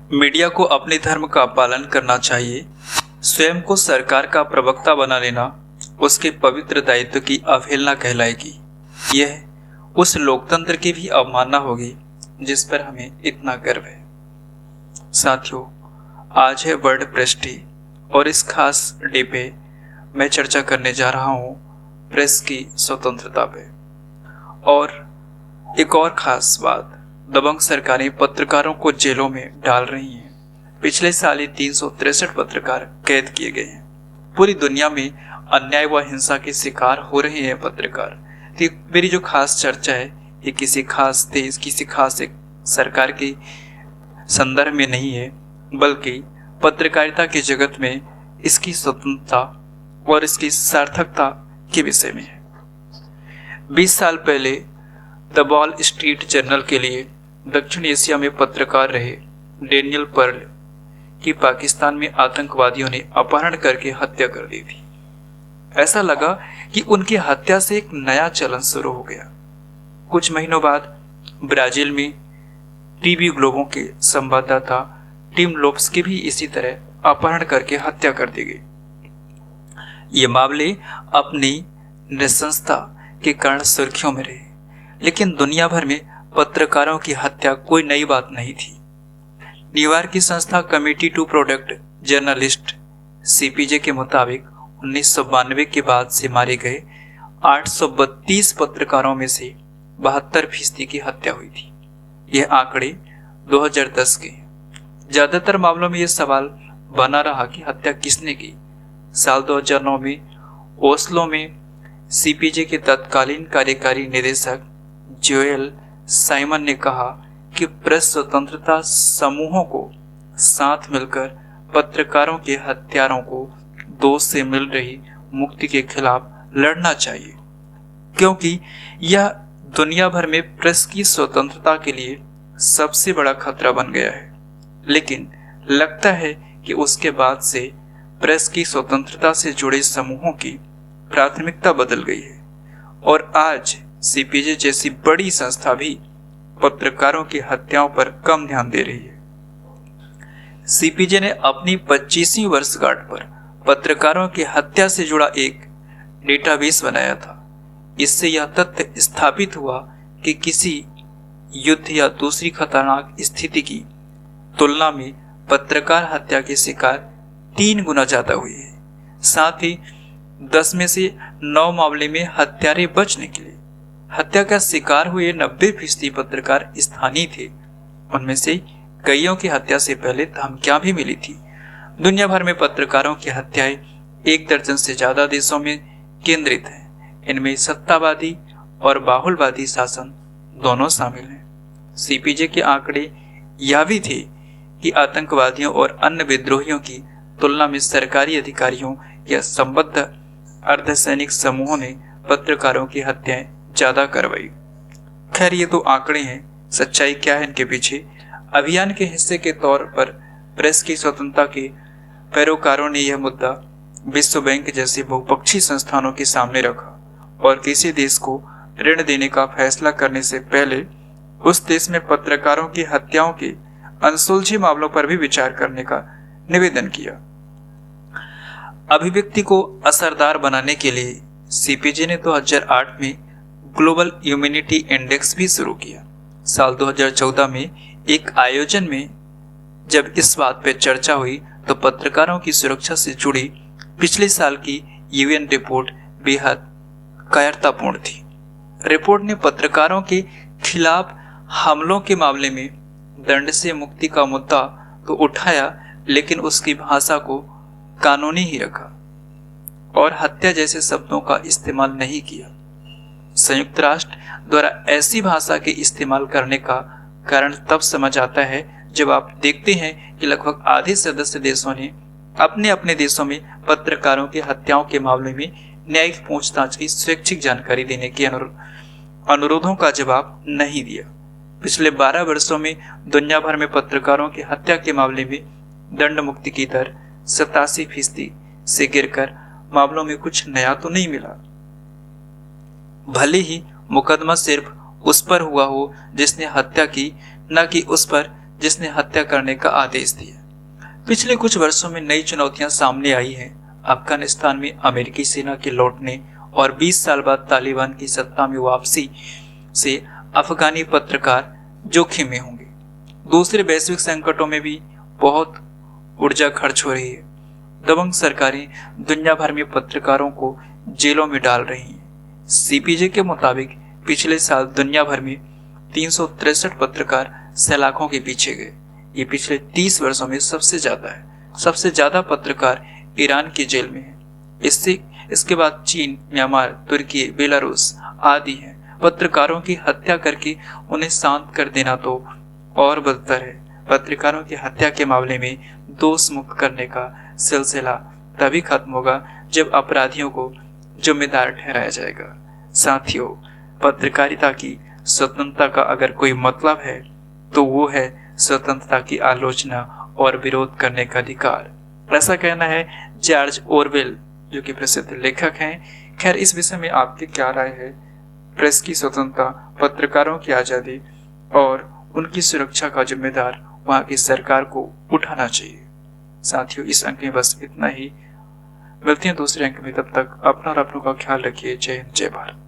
Media को अपने धर्म का पालन करना चाहिए। स्वयं को सरकार का प्रवक्ता बना लेना उसके पवित्र दायित्व की अवहेलना कहलाएगी। यह उस लोकतंत्र की भी अवमानना होगी जिस पर हमें इतना गर्व है। साथियों, आज है वर्ल्ड प्रेस डे और इस खास डे पे मैं चर्चा करने जा रहा हूँ प्रेस की स्वतंत्रता पे। और एक और खास बात, दबंग सरकारें पत्रकारों को जेलों में डाल रही हैं। पिछले साल ही 363 पत्रकार कैद किए गए हैं। पूरी दुनिया में अन्याय व हिंसा के शिकार हो रहे हैं पत्रकार। तो मेरी जो खास चर्चा है ये किसी खास देश, किसी खास एक सरकार के संदर्भ में नहीं है, बल्कि पत्रकारिता के जगत में इसकी स्वतंत्रता और इसकी सार्थकता के विषय में है। 20 साल पहले द वॉल स्ट्रीट जर्नल के लिए दक्षिण एशिया में पत्रकार रहे डेनियल पर्ल की पाकिस्तान में आतंकवादियों ने अपहरण करके हत्या कर दी थी। ऐसा लगा कि उनकी हत्या से एक नया चलन शुरू हो गया। कुछ महीनों बाद ब्राजील में टीवी ग्लोबो के संवाददाता टिम लोप्स की भी इसी तरह अपहरण करके हत्या कर दी गई। ये मामले अपनी नृशंसता के कारण सुर्खियों में रहे, लेकिन दुनिया भर में पत्रकारों की हत्या कोई नई बात नहीं थी। न्यूयॉर्क की संस्था committee to protect journalist CPJ के मुताबिक 1992 के बाद से मारे गए 832 पत्रकारों में से 72% की हत्या हुई थी। यह आंकड़े 2010 के। ज्यादातर मामलों में यह सवाल बना रहा कि हत्या किसने की। साल 2009 में ओस्लो में सीपीजे के तत्कालीन कार्यकारी निदेशक जोएल साइमन ने कहा कि प्रेस स्वतंत्रता समूहों को साथ मिलकर पत्रकारों के हत्यारों को दोष से मिल रही मुक्ति के खिलाफ लड़ना चाहिए, क्योंकि यह दुनिया भर में प्रेस की स्वतंत्रता के लिए सबसे बड़ा खतरा बन गया है। लेकिन लगता है कि उसके बाद से प्रेस की स्वतंत्रता से जुड़े समूहों की प्राथमिकता बदल गई है और आज सीपीजे जैसी बड़ी संस्था भी पत्रकारों की हत्याओं पर कम ध्यान दे रही है। सीपीजे ने अपनी 25वीं वर्षगांठ पर पत्रकारों की हत्या से जुड़ा एक डेटाबेस बनाया था। इससे यह तथ्य स्थापित हुआ कि किसी युद्ध या दूसरी खतरनाक स्थिति की तुलना में पत्रकार हत्या के शिकार 3 गुना ज्यादा हुए हैं। साथ ही 10 में से 9 मामले में हत्यारे बचने के लिए हत्या का शिकार हुए 90% पत्रकार स्थानीय थे। उनमें से कईयों की हत्या से पहले धमकियां भी मिली थी। दुनिया भर में पत्रकारों की हत्याएं 1 दर्जन से ज्यादा देशों में केंद्रित हैं। इनमें सत्तावादी और बाहुलवादी शासन दोनों शामिल हैं। सीपीजे के आंकड़े यह भी थे कि आतंकवादियों और अन्य विद्रोहियों की तुलना में सरकारी अधिकारियों या संबद्ध अर्धसैनिक समूहों ने पत्रकारों की हत्याएं ज्यादा करवाई। खैर, ये तो आंकड़े हैं, सच्चाई क्या है इनके पीछे। अभियान के हिस्से के तौर पर प्रेस की स्वतंत्रता के पैरोकारों ने यह मुद्दा विश्व बैंक जैसे बहुपक्षीय संस्थानों के सामने रखा और किसी देश को ऋण देने का फैसला करने से पहले उस देश में पत्रकारों की हत्याओं के अनसुलझे मामलों पर भी विचार करने का निवेदन किया। अभिव्यक्ति को असरदार बनाने के लिए सीपीजे ने 2008 में ग्लोबल ह्यूमैनिटी इंडेक्स भी शुरू किया। साल 2014 में एक आयोजन में जब इस बात पर चर्चा हुई तो पत्रकारों की सुरक्षा से जुड़ी पिछले साल की यूएन रिपोर्ट बेहद कायरतापूर्ण थी। रिपोर्ट ने पत्रकारों के खिलाफ हमलों के मामले में दंड से मुक्ति का मुद्दा तो उठाया, लेकिन उसकी भाषा को कानूनी ही रखा और हत्या जैसे शब्दों का इस्तेमाल नहीं किया। संयुक्त राष्ट्र द्वारा ऐसी भाषा के इस्तेमाल करने का कारण तब समझ आता है जब आप देखते हैं कि लगभग आधे सदस्य देशों ने अपने अपने देशों में पत्रकारों की हत्याओं के मामले में न्यायिक पूछताछ की स्वैच्छिक जानकारी देने के अनुरोधों का जवाब नहीं दिया। पिछले 12 वर्षों में दुनिया भर में पत्रकारों की हत्या के मामले में दंड मुक्ति की दर 87% से गिरकर मामलों में कुछ नया तो नहीं मिला। भले ही मुकदमा सिर्फ उस पर हुआ हो जिसने हत्या की, न कि उस पर जिसने हत्या करने का आदेश दिया। पिछले कुछ वर्षों में नई चुनौतियां सामने आई हैं। अफगानिस्तान में अमेरिकी सेना के लौटने और 20 साल बाद तालिबान की सत्ता में वापसी से अफगानी पत्रकार जोखिम में होंगे। दूसरे वैश्विक संकटों में भी बहुत ऊर्जा खर्च हो रही है। दबंग सरकारें दुनिया भर में पत्रकारों को जेलों में डाल रही हैं। सीपीजे के मुताबिक पिछले साल दुनिया भर में 363 पत्रकार सलाखों के पीछे गए। ये पिछले 30 वर्षों में सबसे ज्यादा है। सबसे ज्यादा पत्रकार ईरान की जेल में हैं। इसके बाद चीन, म्यांमार, तुर्की, बेलारूस आदि हैं। पत्रकारों की हत्या करके उन्हें शांत कर देना तो और बदतर है। पत्रकारों की हत्या के मामले में दोष मुक्त करने का सिलसिला तभी खत्म होगा जब अपराधियों को जिम्मेदार ठहराया जाएगा। साथियों, पत्रकारिता की स्वतंत्रता का अगर कोई मतलब है तो वो है स्वतंत्रता की आलोचना और विरोध करने का अधिकार। ऐसा कहना है जॉर्ज ऑरवेल, जो कि प्रसिद्ध लेखक हैं। खैर, इस विषय में आपकी क्या राय है? प्रेस की स्वतंत्रता, पत्रकारों की आजादी और उनकी सुरक्षा का जिम्मेदार वहां की सरकार को उठाना चाहिए। साथियों, इस अंक में बस इतना ही। मिलते हैं दूसरे अंक में। तब तक अपना और अपनों का ख्याल रखिए। जय हिंद, जय भारत।